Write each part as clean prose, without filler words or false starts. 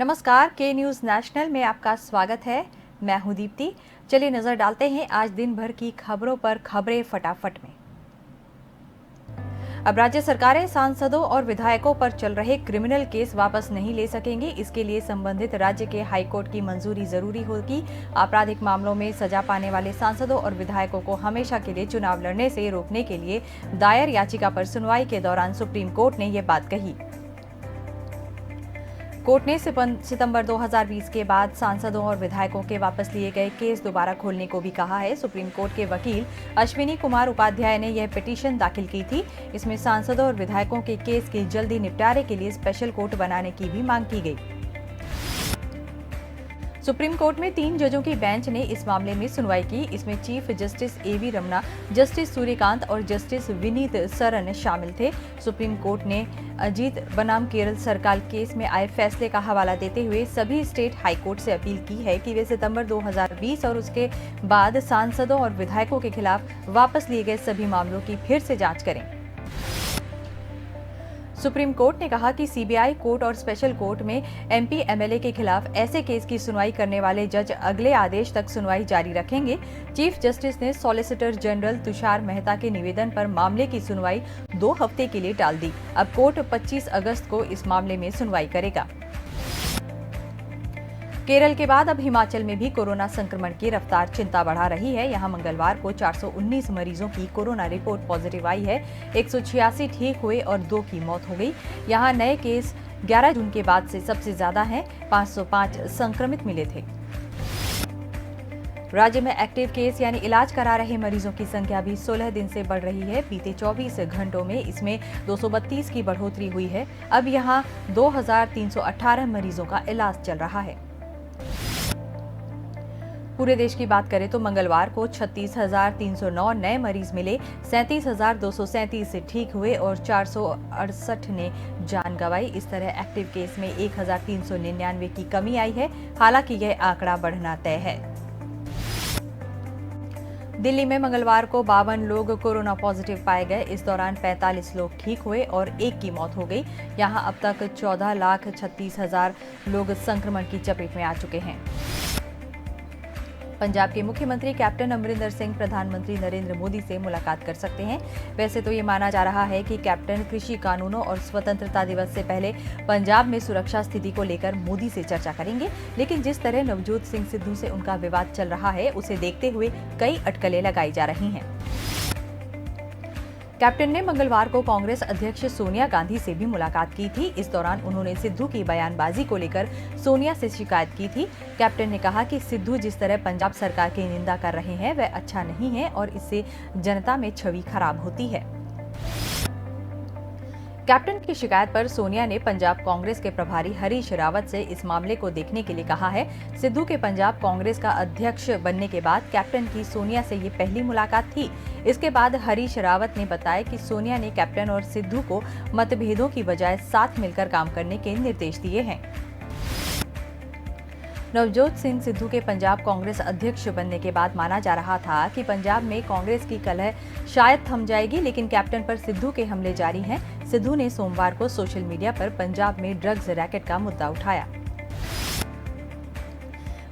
नमस्कार, के news national में आपका स्वागत है। मैं हूं दीप्ति। चलिए नजर डालते हैं आज दिन भर की खबरों पर। खबरें फटाफट में। अब राज्य सरकारें सांसदों और विधायकों पर चल रहे क्रिमिनल केस वापस नहीं ले सकेंगे। इसके लिए संबंधित राज्य के हाईकोर्ट की मंजूरी जरूरी होगी। आपराधिक मामलों में सजा पाने वाले सांसदों और विधायकों को हमेशा के लिए चुनाव लड़ने से रोकने के लिए दायर याचिका पर सुनवाई के दौरान सुप्रीम कोर्ट ने यह बात कही। कोर्ट ने सितंबर 2020 के बाद सांसदों और विधायकों के वापस लिए गए केस दोबारा खोलने को भी कहा है। सुप्रीम कोर्ट के वकील अश्विनी कुमार उपाध्याय ने यह पिटीशन दाखिल की थी। इसमें सांसदों और विधायकों के केस के जल्दी निपटारे के लिए स्पेशल कोर्ट बनाने की भी मांग की गई। सुप्रीम कोर्ट में 3 जजों की बेंच ने इस मामले में सुनवाई की। इसमें चीफ जस्टिस एवी रमना, जस्टिस सूर्यकांत और जस्टिस विनीत सरन शामिल थे। सुप्रीम कोर्ट ने अजीत बनाम केरल सरकार केस में आए फैसले का हवाला देते हुए सभी स्टेट हाईकोर्ट से अपील की है कि वे सितंबर 2020 और उसके बाद सांसदों और विधायकों के खिलाफ वापस लिए गए सभी मामलों की फिर से जांच करें। सुप्रीम कोर्ट ने कहा कि सीबीआई कोर्ट और स्पेशल कोर्ट में एमपी एमएलए के खिलाफ ऐसे केस की सुनवाई करने वाले जज अगले आदेश तक सुनवाई जारी रखेंगे। चीफ जस्टिस ने सॉलिसिटर जनरल तुषार मेहता के निवेदन पर मामले की सुनवाई 2 हफ्ते के लिए टाल दी। अब कोर्ट 25 अगस्त को इस मामले में सुनवाई करेगा। केरल के बाद अब हिमाचल में भी कोरोना संक्रमण की रफ्तार चिंता बढ़ा रही है। यहां मंगलवार को 419 मरीजों की कोरोना रिपोर्ट पॉजिटिव आई है। 186 ठीक हुए और 2 की मौत हो गई। यहां नए केस 11 जून के बाद से सबसे ज्यादा हैं। 505 संक्रमित मिले थे। राज्य में एक्टिव केस यानी इलाज करा रहे मरीजों की संख्या भी 16 दिन से बढ़ रही है। बीते 24 घंटों में इसमें 232 की बढ़ोतरी हुई है। अब यहां 2318 मरीजों का इलाज चल रहा है। पूरे देश की बात करें तो मंगलवार को 36,309 नए मरीज मिले। 37,237 ठीक हुए और 468 ने जान गंवाई। इस तरह एक्टिव केस में 1,399 की कमी आई है। हालांकि यह आंकड़ा बढ़ना तय है। दिल्ली में मंगलवार को 52 लोग कोरोना पॉजिटिव पाए गए। इस दौरान 45 लोग ठीक हुए और 1 की मौत हो गई। यहां अब तक 14,36,000 लोग संक्रमण की चपेट में आ चुके हैं। पंजाब के मुख्यमंत्री कैप्टन अमरिंदर सिंह प्रधानमंत्री नरेंद्र मोदी से मुलाकात कर सकते हैं। वैसे तो ये माना जा रहा है कि कैप्टन कृषि कानूनों और स्वतंत्रता दिवस से पहले पंजाब में सुरक्षा स्थिति को लेकर मोदी से चर्चा करेंगे, लेकिन जिस तरह नवजोत सिंह सिद्धू से उनका विवाद चल रहा है उसे देखते हुए कई अटकलें लगाई जा रही हैं। कैप्टन ने मंगलवार को कांग्रेस अध्यक्ष सोनिया गांधी से भी मुलाकात की थी। इस दौरान उन्होंने सिद्धू की बयानबाजी को लेकर सोनिया से शिकायत की थी। कैप्टन ने कहा कि सिद्धू जिस तरह पंजाब सरकार की निंदा कर रहे हैं वह अच्छा नहीं है और इससे जनता में छवि खराब होती है। कैप्टन की शिकायत पर सोनिया ने पंजाब कांग्रेस के प्रभारी हरीश रावत से इस मामले को देखने के लिए कहा है। सिद्धू के पंजाब कांग्रेस का अध्यक्ष बनने के बाद कैप्टन की सोनिया से ये पहली मुलाकात थी। इसके बाद हरीश रावत ने बताया कि सोनिया ने कैप्टन और सिद्धू को मतभेदों की बजाय साथ मिलकर काम करने के निर्देश दिए हैं। नवजोत सिंह सिद्धू के पंजाब कांग्रेस अध्यक्ष बनने के बाद माना जा रहा था कि पंजाब में कांग्रेस की कलह शायद थम जाएगी, लेकिन कैप्टन पर सिद्धू के हमले जारी हैं। सिद्धू ने सोमवार को सोशल मीडिया पर पंजाब में ड्रग्स रैकेट का मुद्दा उठाया।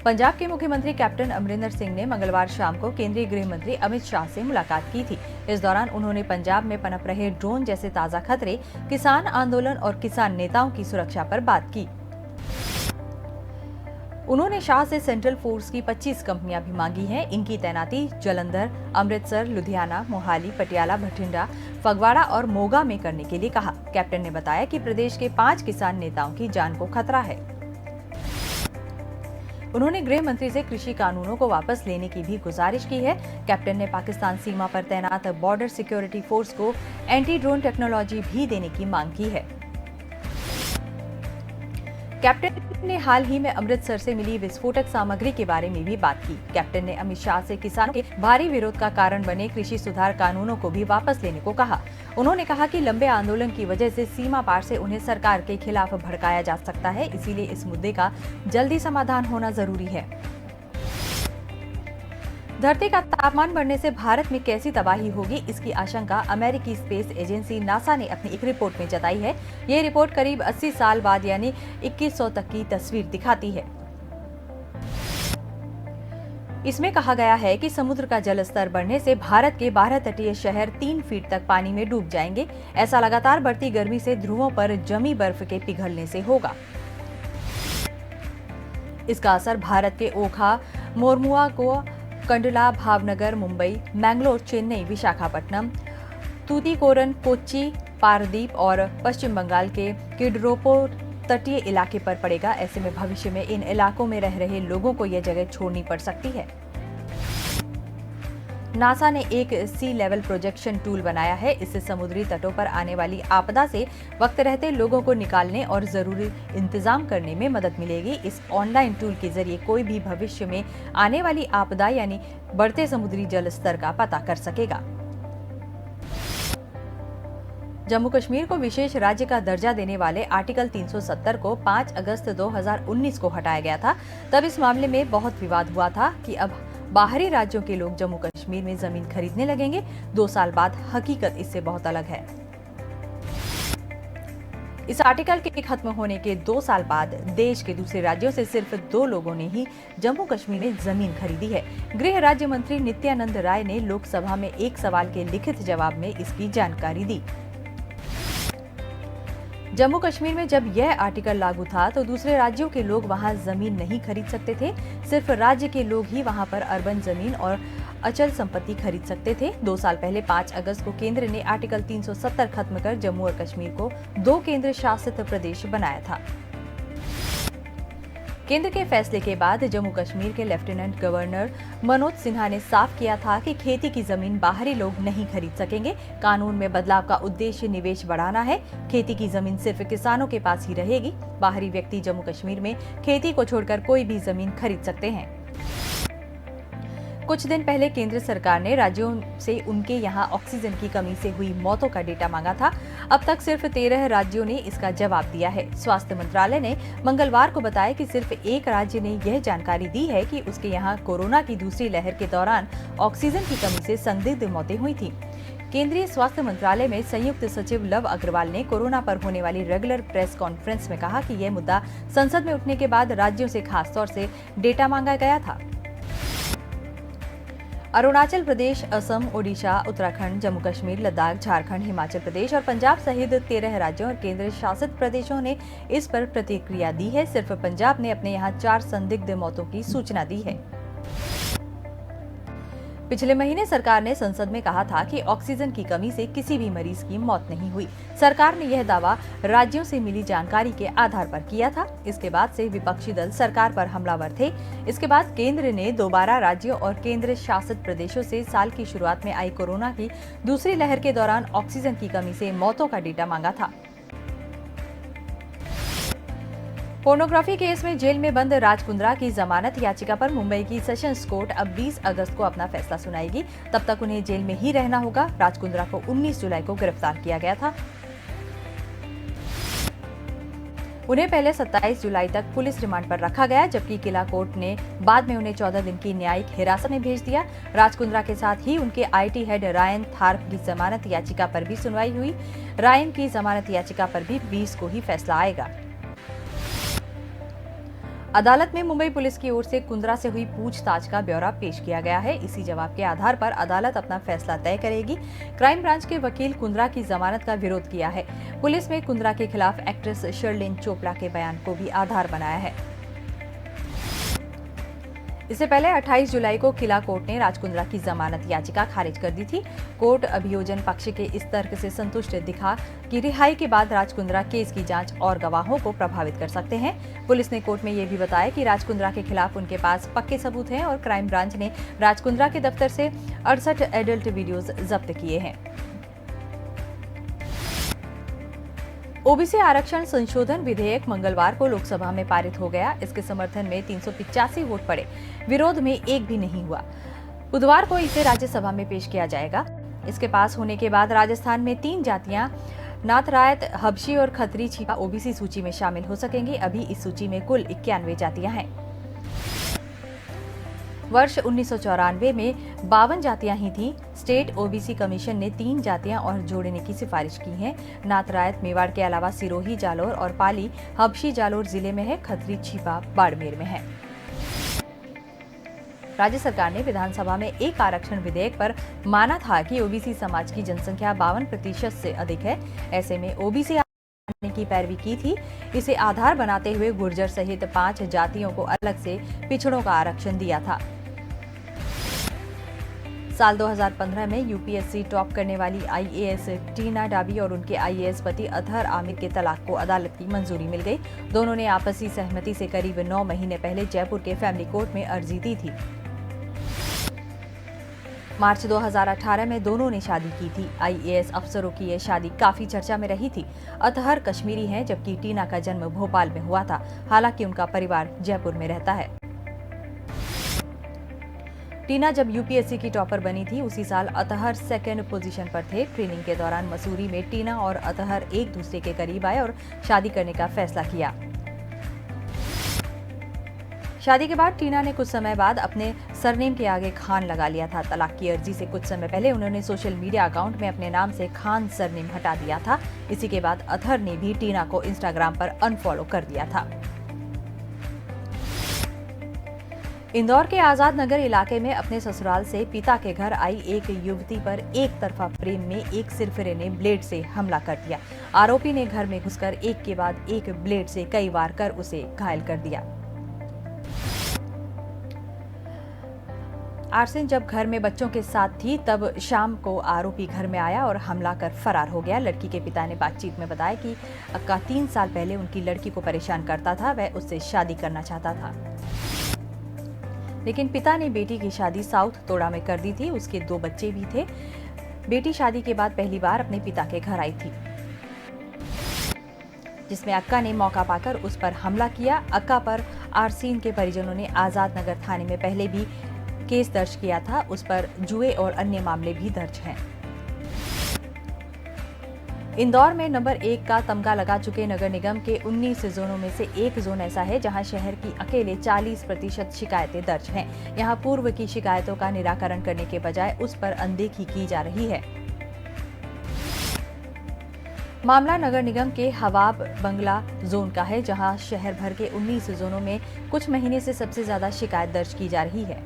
पंजाब के मुख्यमंत्री कैप्टन अमरिंदर सिंह ने मंगलवार शाम को केंद्रीय गृह मंत्री अमित शाह से मुलाकात की थी। इस दौरान उन्होंने पंजाब में पनप रहे ड्रोन जैसे ताजा खतरे, किसान आंदोलन और किसान नेताओं की सुरक्षा पर बात की। उन्होंने शाह से सेंट्रल फोर्स की 25 कंपनियां भी मांगी हैं। इनकी तैनाती जलंधर, अमृतसर, लुधियाना, मोहाली, पटियाला, बठिंडा, फगवाड़ा और मोगा में करने के लिए कहा। कैप्टन ने बताया कि प्रदेश के 5 किसान नेताओं की जान को खतरा है। उन्होंने गृह मंत्री से कृषि कानूनों को वापस लेने की भी गुजारिश की है। कैप्टन ने पाकिस्तान सीमा पर तैनात बॉर्डर सिक्योरिटी फोर्स को एंटी ड्रोन टेक्नोलॉजी भी देने की मांग की है। कैप्टन ने हाल ही में अमृतसर से मिली विस्फोटक सामग्री के बारे में भी बात की। कैप्टन ने अमित शाह से किसानों के भारी विरोध का कारण बने कृषि सुधार कानूनों को भी वापस लेने को कहा। उन्होंने कहा कि लंबे आंदोलन की वजह से सीमा पार से उन्हें सरकार के खिलाफ भड़काया जा सकता है, इसीलिए इस मुद्दे का जल्दी समाधान होना जरूरी है। धरती का तापमान बढ़ने से भारत में कैसी तबाही होगी, इसकी आशंका अमेरिकी स्पेस एजेंसी नासा ने अपनी एक रिपोर्ट में जताई है। ये रिपोर्ट करीब 80 साल बाद यानी 2100 तक की तस्वीर दिखाती है। इसमें कहा गया है कि समुद्र का जल स्तर बढ़ने से भारत के 12 तटीय शहर 3 फीट तक पानी में डूब जाएंगे। ऐसा लगातार बढ़ती गर्मी से ध्रुवों पर जमी बर्फ के पिघलने से होगा। इसका असर भारत के ओखा, मोरमुआ को कंडला, भावनगर, मुंबई, मैंगलोर, चेन्नई, विशाखापट्टनम, तूतीकोरन, कोच्चि, पारदीप और पश्चिम बंगाल के किडरोपो तटीय इलाके पर पड़ेगा। ऐसे में भविष्य में इन इलाकों में रह रहे लोगों को यह जगह छोड़नी पड़ सकती है। नासा ने एक सी लेवल प्रोजेक्शन टूल बनाया है। इससे समुद्री तटों पर आने वाली आपदा से वक्त रहते लोगों को निकालने और जरूरी इंतजाम करने में मदद मिलेगी। इस ऑनलाइन टूल के जरिए कोई भी भविष्य में आने वाली आपदा यानी बढ़ते समुद्री जल स्तर का पता कर सकेगा। जम्मू कश्मीर को विशेष राज्य का दर्जा देने वाले आर्टिकल 370 को 5 अगस्त 2019 को हटाया गया था। तब इस मामले में बहुत विवाद हुआ था कि अब बाहरी राज्यों के लोग जम्मू कश्मीर में जमीन खरीदने लगेंगे। 2 साल बाद हकीकत इससे बहुत अलग है। इस आर्टिकल के खत्म होने के 2 साल बाद देश के दूसरे राज्यों से सिर्फ 2 लोगों ने ही जम्मू कश्मीर में जमीन खरीदी है। गृह राज्य मंत्री नित्यानंद राय ने लोकसभा में एक सवाल के लिखित जवाब में इसकी जानकारी दी। जम्मू कश्मीर में जब यह आर्टिकल लागू था तो दूसरे राज्यों के लोग वहां जमीन नहीं खरीद सकते थे। सिर्फ राज्य के लोग ही वहां पर अर्बन जमीन और अचल संपत्ति खरीद सकते थे। 2 साल पहले 5 अगस्त को केंद्र ने आर्टिकल 370 खत्म कर जम्मू और कश्मीर को 2 केंद्र शासित प्रदेश बनाया था। केंद्र के फैसले के बाद जम्मू कश्मीर के लेफ्टिनेंट गवर्नर मनोज सिन्हा ने साफ किया था कि खेती की जमीन बाहरी लोग नहीं खरीद सकेंगे। कानून में बदलाव का उद्देश्य निवेश बढ़ाना है। खेती की जमीन सिर्फ किसानों के पास ही रहेगी। बाहरी व्यक्ति जम्मू कश्मीर में खेती को छोड़कर कोई भी जमीन खरीद सकते हैं। कुछ दिन पहले केंद्र सरकार ने राज्यों से उनके यहां ऑक्सीजन की कमी से हुई मौतों का डेटा मांगा था। अब तक सिर्फ 13 राज्यों ने इसका जवाब दिया है। स्वास्थ्य मंत्रालय ने मंगलवार को बताया कि सिर्फ एक राज्य ने यह जानकारी दी है कि उसके यहां कोरोना की दूसरी लहर के दौरान ऑक्सीजन की कमी से संदिग्ध मौतें हुई थी। केंद्रीय स्वास्थ्य मंत्रालय में संयुक्त सचिव लव अग्रवाल ने कोरोना पर होने वाली रेगुलर प्रेस कॉन्फ्रेंस में कहा कि यह मुद्दा संसद में उठने के बाद राज्यों से खासतौर से डेटा मांगा गया था। अरुणाचल प्रदेश, असम, ओडिशा, उत्तराखंड, जम्मू कश्मीर, लद्दाख, झारखंड, हिमाचल प्रदेश और पंजाब सहित 13 राज्यों और केंद्र शासित प्रदेशों ने इस पर प्रतिक्रिया दी है। सिर्फ पंजाब ने अपने यहाँ 4 संदिग्ध मौतों की सूचना दी है। पिछले महीने सरकार ने संसद में कहा था कि ऑक्सीजन की कमी से किसी भी मरीज की मौत नहीं हुई। सरकार ने यह दावा राज्यों से मिली जानकारी के आधार पर किया था। इसके बाद से विपक्षी दल सरकार पर हमलावर थे। इसके बाद केंद्र ने दोबारा राज्यों और केंद्र शासित प्रदेशों से साल की शुरुआत में आई कोरोना की दूसरी लहर के दौरान ऑक्सीजन की कमी से मौतों का डेटा मांगा था। पोर्नोग्राफी केस में जेल में बंद राज कुंद्रा की जमानत याचिका पर मुंबई की सेशंस कोर्ट अब 20 अगस्त को अपना फैसला सुनाएगी। तब तक उन्हें जेल में ही रहना होगा। राज कुंद्रा को 19 जुलाई को गिरफ्तार किया गया था। उन्हें पहले 27 जुलाई तक पुलिस रिमांड पर रखा गया, जबकि किला कोर्ट ने बाद में उन्हें 14 दिन की न्यायिक हिरासत में भेज दिया। राज कुंद्रा के साथ ही उनके आईटी हेड रायन थार्प की जमानत याचिका पर भी सुनवाई हुई। रायन की जमानत याचिका पर भी 20 को ही फैसला आएगा। अदालत में मुंबई पुलिस की ओर से कुंद्रा से हुई पूछताछ का ब्यौरा पेश किया गया है। इसी जवाब के आधार पर अदालत अपना फैसला तय करेगी। क्राइम ब्रांच के वकील कुंद्रा की जमानत का विरोध किया है। पुलिस ने कुंद्रा के खिलाफ एक्ट्रेस शर्लिन चोपड़ा के बयान को भी आधार बनाया है। इससे पहले 28 जुलाई को किला कोर्ट ने राज कुंद्रा की जमानत याचिका खारिज कर दी थी। कोर्ट अभियोजन पक्ष के इस तर्क से संतुष्ट दिखा कि रिहाई के बाद राज कुंद्रा केस की जांच और गवाहों को प्रभावित कर सकते हैं। पुलिस ने कोर्ट में यह भी बताया कि राज कुंद्रा के खिलाफ उनके पास पक्के सबूत हैं और क्राइम ब्रांच ने राज कुंद्रा के दफ्तर से 68 एडल्ट वीडियोज जब्त किए हैं। ओबीसी आरक्षण संशोधन विधेयक मंगलवार को लोकसभा में पारित हो गया। इसके समर्थन में 385 वोट पड़े, विरोध में एक भी नहीं हुआ। बुधवार को इसे राज्यसभा में पेश किया जाएगा। इसके पास होने के बाद राजस्थान में 3 जातियां नाथरायत, हबशी और खत्री छिपा ओबीसी सूची में शामिल हो सकेंगी। अभी इस सूची में कुल 91 जातियां हैं। वर्ष 1994 में 52 जातियां ही थीं। स्टेट ओबीसी कमीशन ने 3 जातियां और जोड़ने की सिफारिश की है। नात रायत मेवाड़ के अलावा सिरोही, जालोर और पाली हबशी जालोर जिले में है। खत्री छिपा बाड़मेर में है। राज्य सरकार ने विधानसभा में एक आरक्षण विधेयक पर माना था कि ओबीसी समाज की जनसंख्या 52% से अधिक है। ऐसे में ओबीसी की पैरवी की थी। इसे आधार बनाते हुए गुर्जर सहित 5 जातियों को अलग से पिछड़ों का आरक्षण दिया था। साल 2015 में यूपीएससी टॉप करने वाली आईएएस टीना डाबी और उनके आईएएस पति अतहर आमिर के तलाक को अदालत की मंजूरी मिल गई। दोनों ने आपसी सहमति से करीब 9 महीने पहले जयपुर के फैमिली कोर्ट में अर्जी दी थी। मार्च 2018 में दोनों ने शादी की थी। आईएएस अफसरों की यह शादी काफी चर्चा में रही थी। अतहर कश्मीरी हैं, जबकि टीना का जन्म भोपाल में हुआ था। हालांकि उनका परिवार जयपुर में रहता है। टीना जब यूपीएससी की टॉपर बनी थी, उसी साल अतहर सेकंड पोजीशन पर थे। ट्रेनिंग के दौरान मसूरी में टीना और अतहर एक दूसरे के करीब आए और शादी करने का फैसला किया। शादी के बाद टीना ने कुछ समय बाद अपने सरनेम के आगे खान लगा लिया था। तलाक की अर्जी से कुछ समय पहले उन्होंने सोशल मीडिया अकाउंट में अपने नाम से खान सरनेम हटा दिया था। इसी के बाद अतहर ने भी टीना को इंस्टाग्राम पर अनफॉलो कर दिया था। इंदौर के आजाद नगर इलाके में अपने ससुराल से पिता के घर आई एक युवती पर एक तरफा प्रेम में एक सिरफिरे ने ब्लेड से हमला कर दिया। आरोपी ने घर में घुसकर एक के बाद एक ब्लेड से कई वार कर उसे घायल कर दिया। आरसिन जब घर में बच्चों के साथ थी, तब शाम को आरोपी घर में आया और हमला कर फरार हो गया। लड़की के पिता ने बातचीत में बताया कि अक्का 3 साल पहले उनकी लड़की को परेशान करता था। वह उससे शादी करना चाहता था, लेकिन पिता ने बेटी की शादी साउथ तोड़ा में कर दी थी। उसके 2 बच्चे भी थे। बेटी शादी के बाद पहली बार अपने पिता के घर आई थी, जिसमें अक्का ने मौका पाकर उस पर हमला किया। अक्का पर आरसीन के परिजनों ने आजाद नगर थाने में पहले भी केस दर्ज किया था। उस पर जुए और अन्य मामले भी दर्ज हैं। इंदौर में नंबर 1 का तमगा लगा चुके नगर निगम के 19 जोनों में से एक जोन ऐसा है जहां शहर की अकेले 40% शिकायतें दर्ज हैं। यहां पूर्व की शिकायतों का निराकरण करने के बजाय उस पर अनदेखी की जा रही है। मामला नगर निगम के हवाब बंगला जोन का है, जहां शहर भर के 19 जोनों में कुछ महीने से सबसे ज्यादा शिकायत दर्ज की जा रही है।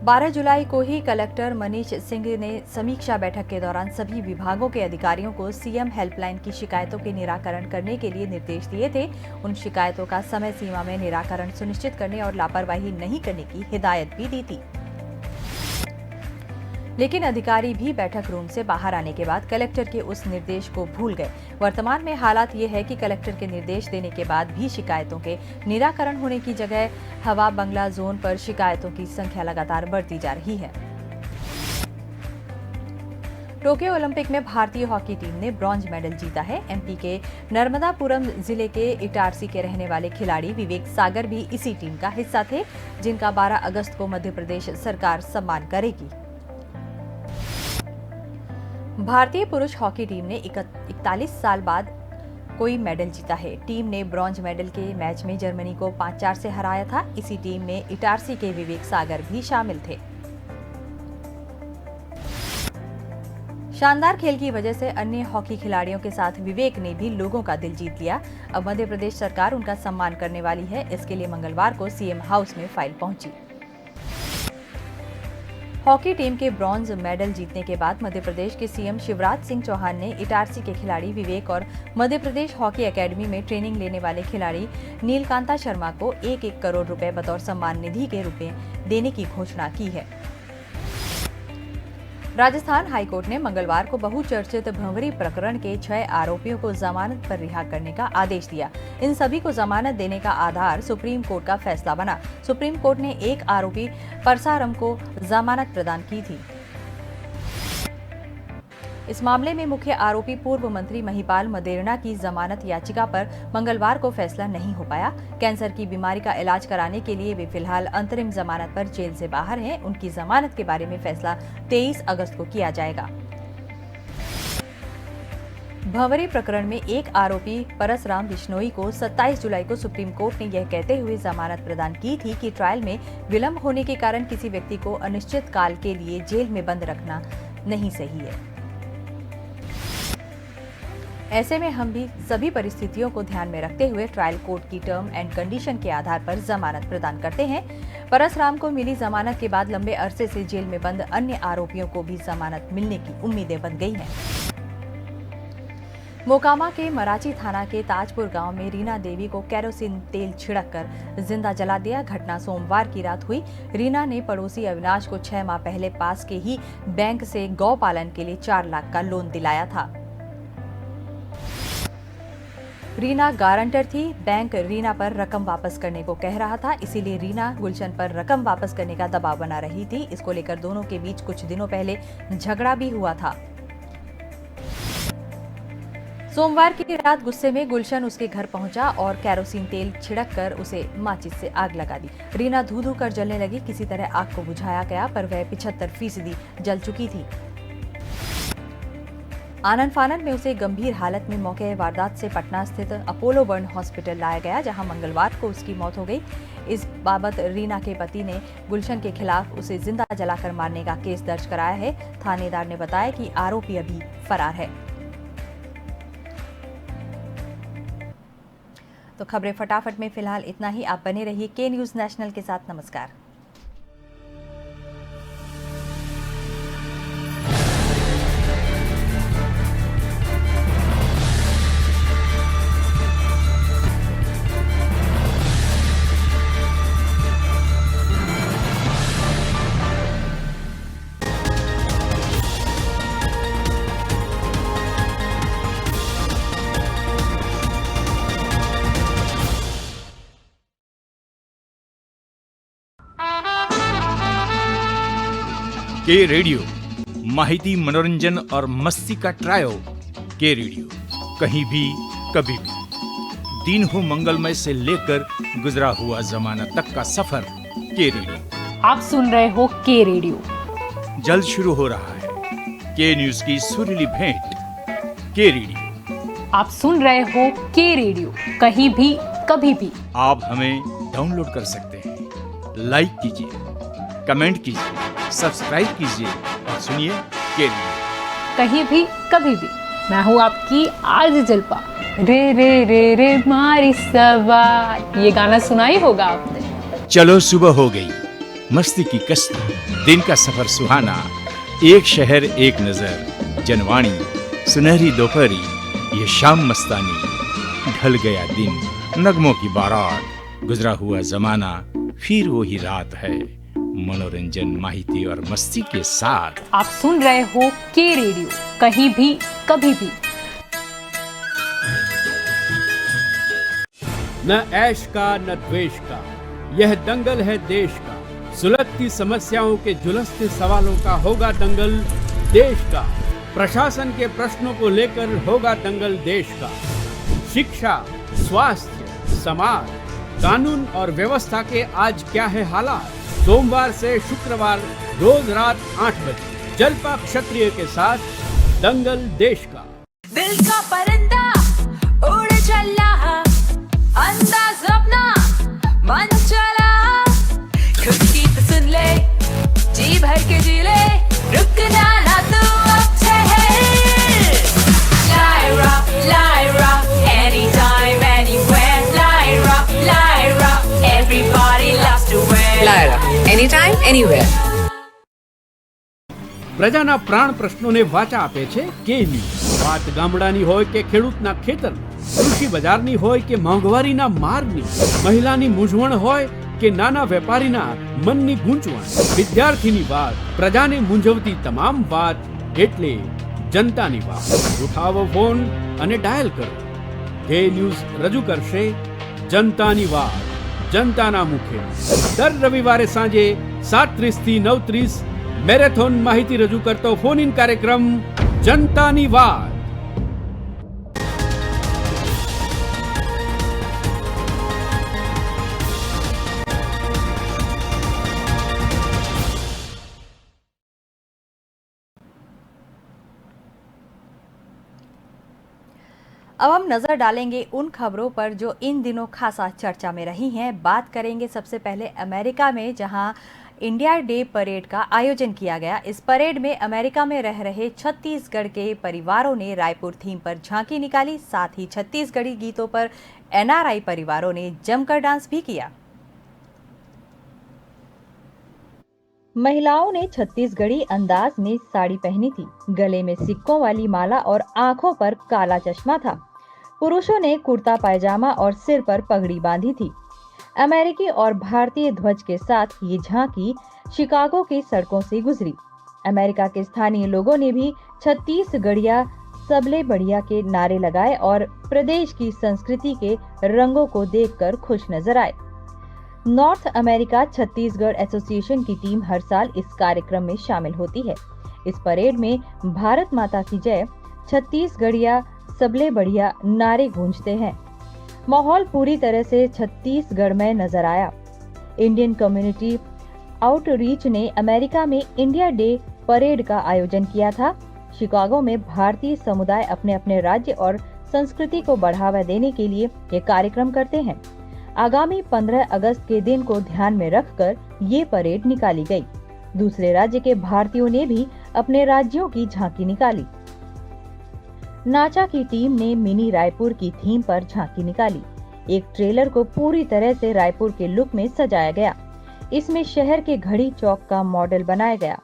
12 जुलाई को ही कलेक्टर मनीष सिंह ने समीक्षा बैठक के दौरान सभी विभागों के अधिकारियों को सीएम हेल्पलाइन की शिकायतों के निराकरण करने के लिए निर्देश दिए थे। उन शिकायतों का समय सीमा में निराकरण सुनिश्चित करने और लापरवाही नहीं करने की हिदायत भी दी थी। लेकिन अधिकारी भी बैठक रूम से बाहर आने के बाद कलेक्टर के उस निर्देश को भूल गए। वर्तमान में हालात ये है कि कलेक्टर के निर्देश देने के बाद भी शिकायतों के निराकरण होने की जगह हवा बंगला जोन पर शिकायतों की संख्या लगातार बढ़ती जा रही है। टोक्यो ओलंपिक में भारतीय हॉकी टीम ने ब्रॉन्ज मेडल जीता है। एमपी के नर्मदापुरम जिले के इटारसी के रहने वाले खिलाड़ी विवेक सागर भी इसी टीम का हिस्सा थे, जिनका 12 अगस्त को मध्य प्रदेश सरकार सम्मान करेगी। भारतीय पुरुष हॉकी टीम ने 41 साल बाद कोई मेडल जीता है। टीम ने ब्रॉन्ज मेडल के मैच में जर्मनी को 5-4 से हराया था। इसी टीम में इटारसी के विवेक सागर भी शामिल थे। शानदार खेल की वजह से अन्य हॉकी खिलाड़ियों के साथ विवेक ने भी लोगों का दिल जीत लिया। अब मध्य प्रदेश सरकार उनका सम्मान करने वाली है। इसके लिए मंगलवार को सीएम हाउस में फाइल पहुंची। हॉकी टीम के ब्रॉन्ज मेडल जीतने के बाद मध्य प्रदेश के सीएम शिवराज सिंह चौहान ने इटारसी के खिलाड़ी विवेक और मध्य प्रदेश हॉकी एकेडमी में ट्रेनिंग लेने वाले खिलाड़ी नीलकांता शर्मा को 1-1 करोड़ रुपए बतौर सम्मान निधि के रूप में देने की घोषणा की है। राजस्थान हाईकोर्ट ने मंगलवार को बहुचर्चित भंवरी प्रकरण के 6 आरोपियों को जमानत पर रिहा करने का आदेश दिया। इन सभी को जमानत देने का आधार सुप्रीम कोर्ट का फैसला बना। सुप्रीम कोर्ट ने एक आरोपी परसारम को जमानत प्रदान की थी। इस मामले में मुख्य आरोपी पूर्व मंत्री महिपाल मदेरणा की जमानत याचिका पर मंगलवार को फैसला नहीं हो पाया। कैंसर की बीमारी का इलाज कराने के लिए वे फिलहाल अंतरिम जमानत पर जेल से बाहर हैं। उनकी जमानत के बारे में फैसला 23 अगस्त को किया जाएगा। भंवरे प्रकरण में एक आरोपी परसराम बिश्नोई को 27 जुलाई को सुप्रीम कोर्ट ने यह कहते हुए जमानत प्रदान की थी कि ट्रायल में विलंब होने के कारण किसी व्यक्ति को अनिश्चित काल के लिए जेल में बंद रखना नहीं सही है। ऐसे में हम भी सभी परिस्थितियों को ध्यान में रखते हुए ट्रायल कोर्ट की टर्म एंड कंडीशन के आधार पर जमानत प्रदान करते हैं। परसराम को मिली जमानत के बाद लंबे अरसे से जेल में बंद अन्य आरोपियों को भी जमानत मिलने की उम्मीदें बन गई हैं। मोकामा के मराची थाना के ताजपुर गांव में रीना देवी को केरोसिन तेल छिड़ककर जिंदा जला दिया। घटना सोमवार की रात हुई। रीना ने पड़ोसी अविनाश को 6 माह पहले पास के ही बैंक से गौ पालन के लिए 4 लाख का लोन दिलाया था। रीना गारंटर थी। बैंक रीना पर रकम वापस करने को कह रहा था, इसीलिए रीना गुलशन पर रकम वापस करने का दबाव बना रही थी। इसको लेकर दोनों के बीच कुछ दिनों पहले झगड़ा भी हुआ था। सोमवार की रात गुस्से में गुलशन उसके घर पहुंचा और केरोसिन तेल छिड़ककर उसे माचिस से आग लगा दी। रीना धू धू कर जलने लगी। किसी तरह आग को बुझाया गया, पर वह 75% जल चुकी थी। आनन फानन में उसे गंभीर हालत में मौके वारदात से पटना स्थित अपोलो बर्न हॉस्पिटल लाया गया, जहां मंगलवार को उसकी मौत हो गई। इस बाबत रीना के पति ने गुलशन के खिलाफ उसे जिंदा जलाकर मारने का केस दर्ज कराया है। थानेदार ने बताया कि आरोपी अभी फरार है। तो खबरें फटाफट में फिलहाल इतना ही। आप बने रहिए के न्यूज नेशनल के साथ। नमस्कार। के रेडियो माहिती, मनोरंजन और मस्ती का ट्रायो। के रेडियो कहीं भी कभी भी। दिन हो मंगलमय से लेकर गुजरा हुआ जमाना तक का सफर। के रेडियो आप सुन रहे हो के रेडियो। जल्द शुरू हो रहा है के न्यूज की सुरीली भेंट। के रेडियो आप सुन रहे हो के रेडियो, कहीं भी कभी भी। आप हमें डाउनलोड कर सकते हैं। लाइक कीजिए, कमेंट कीजिए, सब्सक्राइब कीजिए और सुनिए के रेडियो कहीं भी कभी भी। मैं हूँ आपकी आरजे जल्पा। रे रे रे रे मारी सवार, ये गाना सुना ही होगा आपने। चलो सुबह हो गई, मस्ती की कश्ती, दिन का सफर सुहाना, एक शहर एक नजर, जनवाणी, सुनहरी दोपहरी, ये शाम मस्तानी, ढल गया दिन, नगमों की बारात, गुजरा हुआ जमाना, फिर वही रात है, मनोरंजन, माहिती और मस्ती के साथ। आप सुन रहे हो के रेडियो, कहीं भी कभी भी। न ऐश का न द्वेष का, यह दंगल है देश का। सुलगती समस्याओं के जुलसते सवालों का होगा दंगल देश का। प्रशासन के प्रश्नों को लेकर होगा दंगल देश का। शिक्षा, स्वास्थ्य, समाज, कानून और व्यवस्था के आज क्या है हालात। सोमवार से शुक्रवार रोज रात 8 बजे जलपा क्षत्रिय के साथ दंगल देश का। दिल का परिंदा उड़ चला, अंदाज अपना मन चला, खुद की तो सुन ले, जी भर के जी ले, रुकना ना तू अब ठहर। Lyra, anytime, anywhere. Lyra, everybody loves to wear. Lyra, anytime, anywhere. પ્રજાના પ્રાણ પ્રશ્નોને વાચા આપે છે કે ન્યૂઝ. વાત ગામડાની હોય કે ખેડૂતના ખેતરની, કૃષિ બજારની હોય કે મોંઘવારીના મારની, મહિલાની મૂંઝવણ હોય કે નાના વેપારીના મનની ગૂંચવણ, વિદ્યાર્થીની વાત, પ્રજાને મૂંઝવતી તમામ વાત એટલે જનતાની વાત. ઉઠાવો ફોન અને ડાયલ કરો. કે ન્યૂઝ રજૂ કરશે જનતાની વાત, જનતાના મુખે. દર રવિવારે સાંજે 7:30 થી 9:30 મેરેથોન માહિતી રજૂ કરતો ફોન ઇન કાર્યક્રમ જનતાની વાત. अब हम नजर डालेंगे उन खबरों पर जो इन दिनों खासा चर्चा में रही हैं। बात करेंगे सबसे पहले अमेरिका में, जहां इंडिया डे परेड का आयोजन किया गया। इस परेड में अमेरिका में रह रहे छत्तीसगढ़ के परिवारों ने रायपुर थीम पर झांकी निकाली। साथ ही छत्तीसगढ़ी गीतों पर एनआरआई परिवारों ने जमकर डांस भी किया। महिलाओं ने छत्तीसगढ़ी अंदाज में साड़ी पहनी थी, गले में सिक्कों वाली माला और आंखों पर काला चश्मा था। पुरुषों ने कुर्ता पायजामा और सिर पर पगड़ी बांधी थी। अमेरिकी और भारतीय ध्वज के साथ ये झांकी शिकागो की सड़कों से गुजरी। अमेरिका के स्थानीय लोगों ने भी छत्तीसगढ़िया सबले बढ़िया के नारे लगाए और प्रदेश की संस्कृति के रंगों को देखकर खुश नजर आए। नॉर्थ अमेरिका छत्तीसगढ़ एसोसिएशन की टीम हर साल इस कार्यक्रम में शामिल होती है। इस परेड में भारत माता की जय, छत्तीसगढ़िया सबले बढ़िया नारे गूंजते हैं। माहौल पूरी तरह से छत्तीसगढ़ में नजर आया। इंडियन कम्युनिटी आउटरीच ने अमेरिका में इंडिया डे परेड का आयोजन किया था। शिकागो में भारतीय समुदाय अपने अपने राज्य और संस्कृति को बढ़ावा देने के लिए ये कार्यक्रम करते हैं। आगामी 15 अगस्त के दिन को ध्यान में रखकर ये परेड निकाली गई। दूसरे राज्य के भारतीयों ने भी अपने राज्यों की झांकी निकाली। नाचा की टीम ने मिनी रायपुर की थीम पर झांकी निकाली। एक ट्रेलर को पूरी तरह से रायपुर के लुक में सजाया गया। इसमें शहर के घड़ी चौक का मॉडल बनाया गया।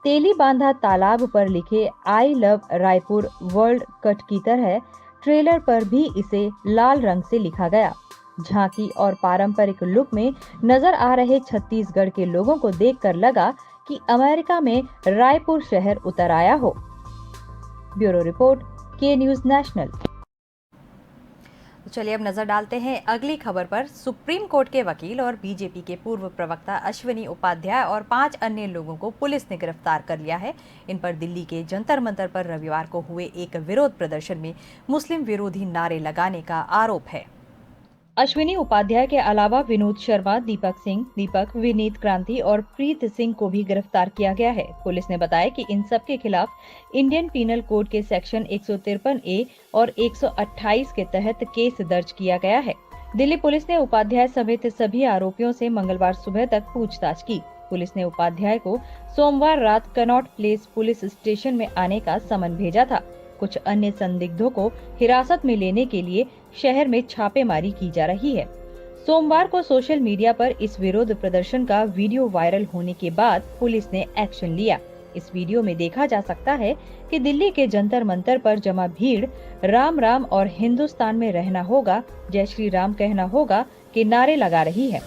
तेली बांधा तालाब पर लिखे I love Raipur world cut की तरह ट्रेलर पर भी इसे लाल रंग से लिखा गया। झांकी और पारंपरिक लुक में नजर आ रहे छत्तीसगढ़ के लोगों को देखकर लगा कि अमेरिका में रायपुर शहर उतर आया हो। ब्यूरो रिपोर्ट, के न्यूज नेशनल। तो चलिए अब नजर डालते हैं अगली खबर पर। सुप्रीम कोर्ट के वकील और बीजेपी के पूर्व प्रवक्ता अश्विनी उपाध्याय और 5 अन्य लोगों को पुलिस ने गिरफ्तार कर लिया है। इन पर दिल्ली के जंतर मंतर पर रविवार को हुए एक विरोध प्रदर्शन में मुस्लिम विरोधी नारे लगाने का आरोप है। अश्विनी उपाध्याय के अलावा विनोद शर्मा, दीपक सिंह, विनीत क्रांति और प्रीत सिंह को भी गिरफ्तार किया गया है। पुलिस ने बताया कि इन सब के खिलाफ इंडियन पीनल कोड के सेक्शन 153A और 128 के तहत केस दर्ज किया गया है। दिल्ली पुलिस ने उपाध्याय समेत सभी आरोपियों से मंगलवार सुबह तक पूछताछ की। पुलिस ने उपाध्याय को सोमवार रात कनॉट प्लेस पुलिस स्टेशन में आने का समन भेजा था। कुछ अन्य संदिग्धों को हिरासत में लेने के लिए शहर में छापेमारी की जा रही है। सोमवार को सोशल मीडिया पर इस विरोध प्रदर्शन का वीडियो वायरल होने के बाद पुलिस ने एक्शन लिया। इस वीडियो में देखा जा सकता है कि दिल्ली के जंतर मंतर पर जमा भीड़ राम राम और हिंदुस्तान में रहना होगा, जय श्री राम कहना होगा के नारे लगा रही है।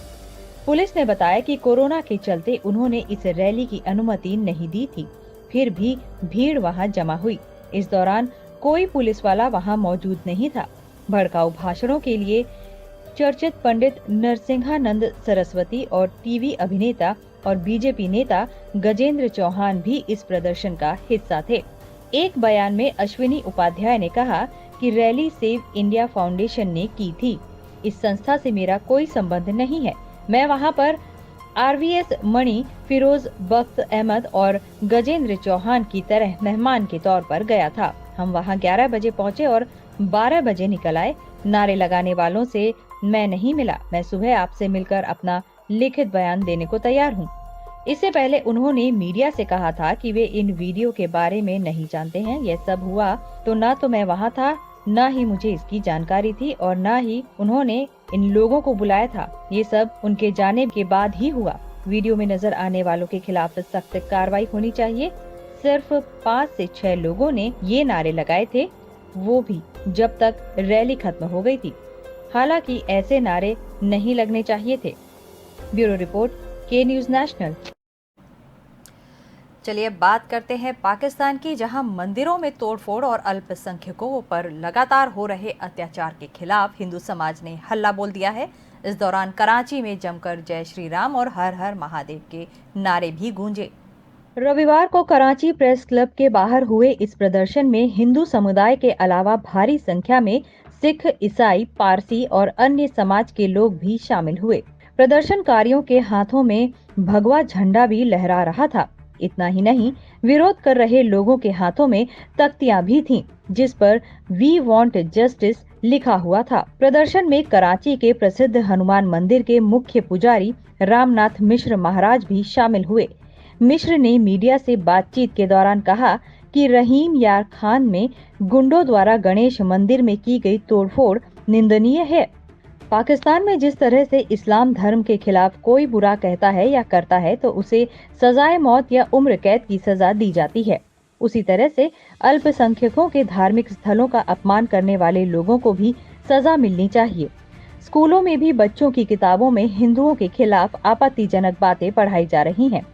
पुलिस ने बताया कि कोरोना के चलते उन्होंने इस रैली की अनुमति नहीं दी थी, फिर भी भीड़ वहां जमा हुई। इस दौरान कोई पुलिस वाला वहां मौजूद नहीं था। भड़काऊ भाषणों के लिए चर्चित पंडित नरसिंहानंद सरस्वती और टीवी अभिनेता और बीजेपी नेता गजेंद्र चौहान भी इस प्रदर्शन का हिस्सा थे। एक बयान में अश्विनी उपाध्याय ने कहा कि रैली सेव इंडिया फाउंडेशन ने की थी। इस संस्था से मेरा कोई संबंध नहीं है। मैं वहां पर RVS मणि, फिरोज बख्त अहमद और गजेंद्र चौहान की तरह मेहमान के तौर पर गया था। हम वहां 11 बजे पहुंचे और 12 बजे निकल आए। नारे लगाने वालों से मैं नहीं मिला। मैं सुबह आपसे मिलकर अपना लिखित बयान देने को तैयार हूं। इससे पहले उन्होंने मीडिया से कहा था कि वे इन वीडियो के बारे में नहीं जानते हैं। यह सब हुआ तो ना तो मैं वहां था, ना ही मुझे इसकी जानकारी थी और ना ही उन्होंने इन लोगों को बुलाया था। ये सब उनके जाने के बाद ही हुआ। वीडियो में नजर आने वालों के खिलाफ सख्त कार्रवाई होनी चाहिए। सिर्फ 5 से 6 लोगों ने ये नारे लगाए थे, वो भी जब तक रैली खत्म हो गई थी। हालांकि ऐसे नारे नहीं लगने चाहिए थे। ब्यूरो रिपोर्ट, के न्यूज नेशनल। चलिए अब बात करते हैं पाकिस्तान की, जहां मंदिरों में तोड़फोड़ और अल्पसंख्यकों पर लगातार हो रहे अत्याचार के खिलाफ हिंदू समाज ने हल्ला बोल दिया है। इस दौरान कराची में जमकर जय श्री राम और हर हर महादेव के नारे भी गूंजे। रविवार को कराची प्रेस क्लब के बाहर हुए इस प्रदर्शन में हिंदू समुदाय के अलावा भारी संख्या में सिख, ईसाई, पारसी और अन्य समाज के लोग भी शामिल हुए। प्रदर्शनकारियों के हाथों में भगवा झंडा भी लहरा रहा था। इतना ही नहीं, विरोध कर रहे लोगों के हाथों में तख्तियां भी थीं, जिस पर वी वांट जस्टिस लिखा हुआ था। प्रदर्शन में कराची के प्रसिद्ध हनुमान मंदिर के मुख्य पुजारी रामनाथ मिश्र महाराज भी शामिल हुए। मिश्र ने मीडिया से बातचीत के दौरान कहा कि रहीम यार खान में गुंडों द्वारा गणेश मंदिर में की गई तोड़फोड़ निंदनीय है। पाकिस्तान में जिस तरह से इस्लाम धर्म के खिलाफ कोई बुरा कहता है या करता है तो उसे सजाए मौत या उम्र कैद की सजा दी जाती है, उसी तरह से अल्पसंख्यकों के धार्मिक स्थलों का अपमान करने वाले लोगों को भी सजा मिलनी चाहिए। स्कूलों में भी बच्चों की किताबों में हिंदुओं के खिलाफ आपत्तिजनक बातें पढ़ाई जा रही हैं।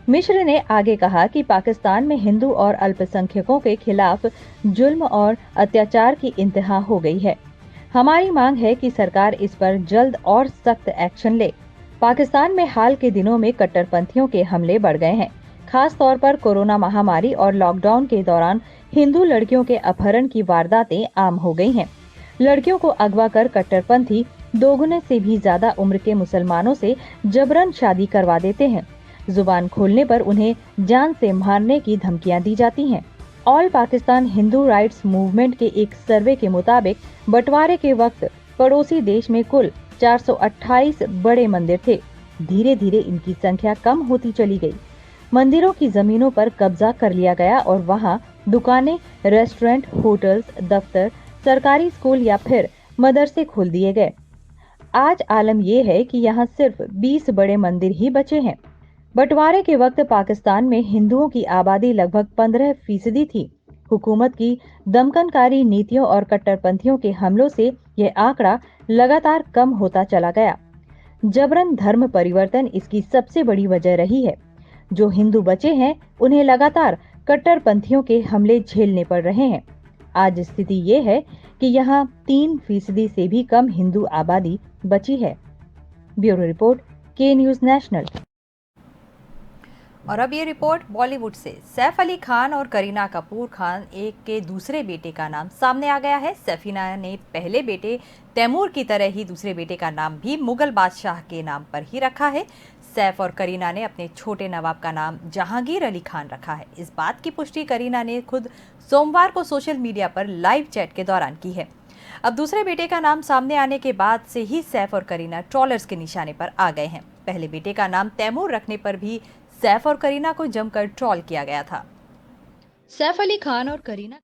मिश्र ने आगे कहा कि पाकिस्तान में हिंदू और अल्पसंख्यकों के खिलाफ जुल्म और अत्याचार की इंतहा हो गई है। हमारी मांग है कि सरकार इस पर जल्द और सख्त एक्शन ले। पाकिस्तान में हाल के दिनों में कट्टरपंथियों के हमले बढ़ गए हैं। खास तौर पर कोरोना महामारी और लॉकडाउन के दौरान हिंदू लड़कियों के अपहरण की वारदातें आम हो गई हैं। लड़कियों को अगवा कर कट्टरपंथी दोगुने से भी ज्यादा उम्र के मुसलमानों से जबरन शादी करवा देते हैं। जुबान खोलने पर उन्हें जान से मारने की धमकियां दी जाती हैं। All Pakistan Hindu rights movement के एक सर्वे के मुताबिक बंटवारे के वक्त पड़ोसी देश में कुल 428 बड़े मंदिर थे। धीरे धीरे इनकी संख्या कम होती चली गई। मंदिरों की जमीनों पर कब्जा कर लिया गया और वहां दुकानें, रेस्टोरेंट, होटल्स, दफ्तर, सरकारी स्कूल या फिर मदरसे खोल दिए गए। आज आलम यह है कि यहाँ सिर्फ 20 बड़े मंदिर ही बचे हैं। बंटवारे के वक्त पाकिस्तान में हिंदुओं की आबादी लगभग 15% थी। हुकूमत की दमकनकारी नीतियों और कट्टरपंथियों के हमलों से यह आंकड़ा लगातार कम होता चला गया। जबरन धर्म परिवर्तन इसकी सबसे बड़ी वजह रही है। जो हिंदू बचे हैं उन्हें लगातार कट्टरपंथियों के हमले झेलने पड़ रहे हैं। आज स्थिति ये है कि यहाँ 3% से भी कम हिंदू आबादी बची है। ब्यूरो रिपोर्ट, के न्यूज़ नेशनल। और अब ये रिपोर्ट बॉलीवुड से। सैफ अली खान और करीना कपूर खान एक के दूसरे बेटे का नाम सामने आ गया है। सैफीना ने पहले बेटे तैमूर की तरह ही दूसरे बेटे का नाम भी मुगल बादशाह के नाम पर ही रखा है। सैफ और करीना ने अपने छोटे नवाब का नाम जहांगीर अली खान रखा है। इस बात की पुष्टि करीना ने खुद सोमवार को सोशल मीडिया पर लाइव चैट के दौरान की है। अब दूसरे बेटे का नाम सामने आने के बाद से ही सैफ और करीना ट्रोलर्स के निशाने पर आ गए हैं। पहले बेटे का नाम तैमूर रखने पर भी सैफ और करीना को जमकर ट्रोल किया गया था। सैफ अली खान और करीना